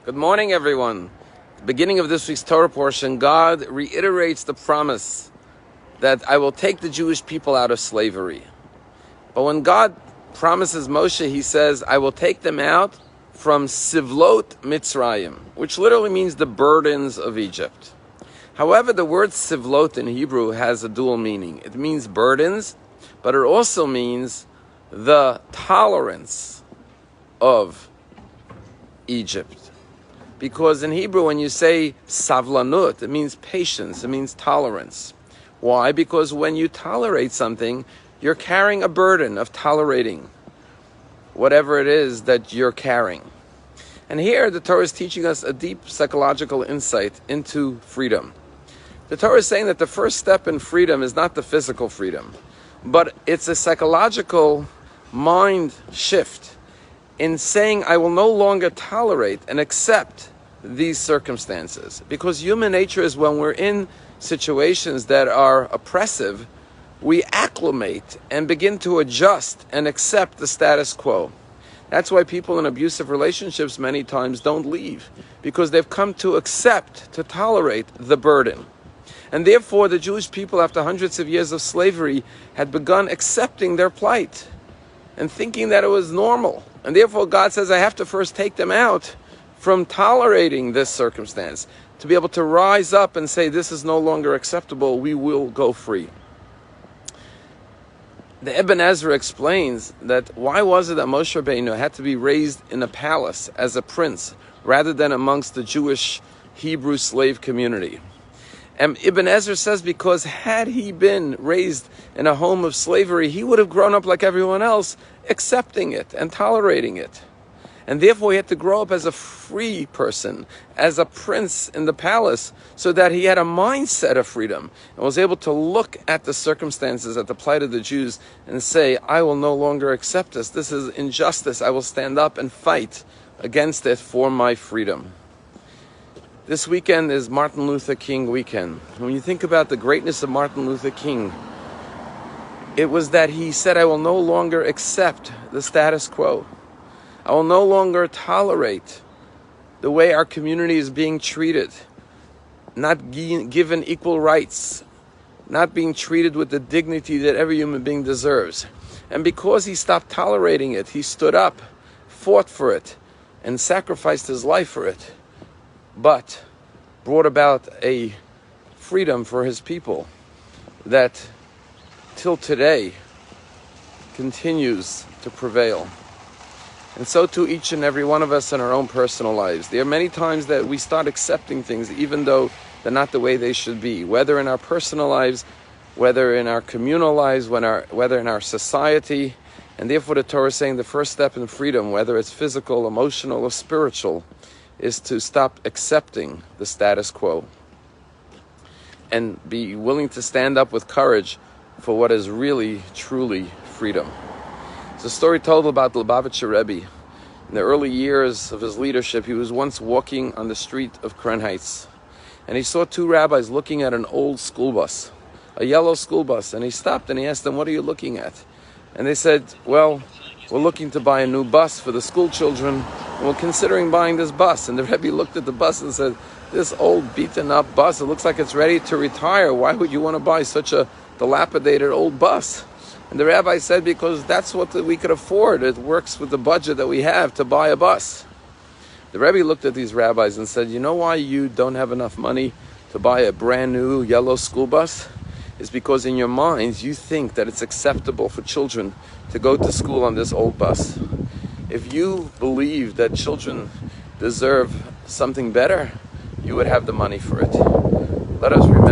Good morning, everyone. At the beginning of this week's Torah portion, God reiterates the promise that I will take the Jewish people out of slavery. But when God promises Moshe, he says, I will take them out from Sivlot Mitzrayim, which literally means the burdens of Egypt. However, the word Sivlot in Hebrew has a dual meaning. It means burdens, but it also means the tolerance of Egypt. Because in Hebrew, when you say savlanut, it means patience, it means tolerance. Why? Because when you tolerate something, you're carrying a burden of tolerating whatever it is that you're carrying. And here, the Torah is teaching us a deep psychological insight into freedom. The Torah is saying that the first step in freedom is not the physical freedom, but it's a psychological mind shift in saying, I will no longer tolerate and accept these circumstances. Because human nature is when we're in situations that are oppressive, we acclimate and begin to adjust and accept the status quo. That's why people in abusive relationships many times don't leave, because they've come to accept, to tolerate the burden. And therefore, the Jewish people, after hundreds of years of slavery, had begun accepting their plight and thinking that it was normal. And therefore, God says, I have to first take them out from tolerating this circumstance, to be able to rise up and say, this is no longer acceptable, we will go free. The Ibn Ezra explains that why was it that Moshe Rabbeinu had to be raised in a palace as a prince, rather than amongst the Jewish Hebrew slave community? And Ibn Ezra says because had he been raised in a home of slavery, he would have grown up like everyone else, accepting it and tolerating it. And therefore he had to grow up as a free person, as a prince in the palace, so that he had a mindset of freedom and was able to look at the circumstances, at the plight of the Jews, and say, I will no longer accept this. This is injustice. I will stand up and fight against it for my freedom. This weekend is Martin Luther King weekend. When you think about the greatness of Martin Luther King, it was that he said, I will no longer accept the status quo. I will no longer tolerate the way our community is being treated, not given equal rights, not being treated with the dignity that every human being deserves. And because he stopped tolerating it, he stood up, fought for it, and sacrificed his life for it, but brought about a freedom for his people that till today continues to prevail. And so too each and every one of us in our own personal lives. There are many times that we start accepting things even though they're not the way they should be, whether in our personal lives, whether in our communal lives, whether in our society. And therefore the Torah is saying the first step in freedom, whether it's physical, emotional, or spiritual, is to stop accepting the status quo and be willing to stand up with courage for what is really, truly freedom. There's a story told about the Rabbi. In the early years of his leadership, he was once walking on the street of Crown Heights, and he saw two rabbis looking at an old school bus, a yellow school bus, and he stopped and he asked them, what are you looking at? And they said, well, we're looking to buy a new bus for the school children, and we're considering buying this bus. And the Rebbe looked at the bus and said, this old beaten up bus, it looks like it's ready to retire. Why would you want to buy such a dilapidated old bus? And the rabbi said, because that's what we could afford. It works with the budget that we have to buy a bus. The Rebbe looked at these rabbis and said, you know why you don't have enough money to buy a brand new yellow school bus? It's because in your minds you think that it's acceptable for children to go to school on this old bus. If you believe that children deserve something better, you would have the money for it. Let us remember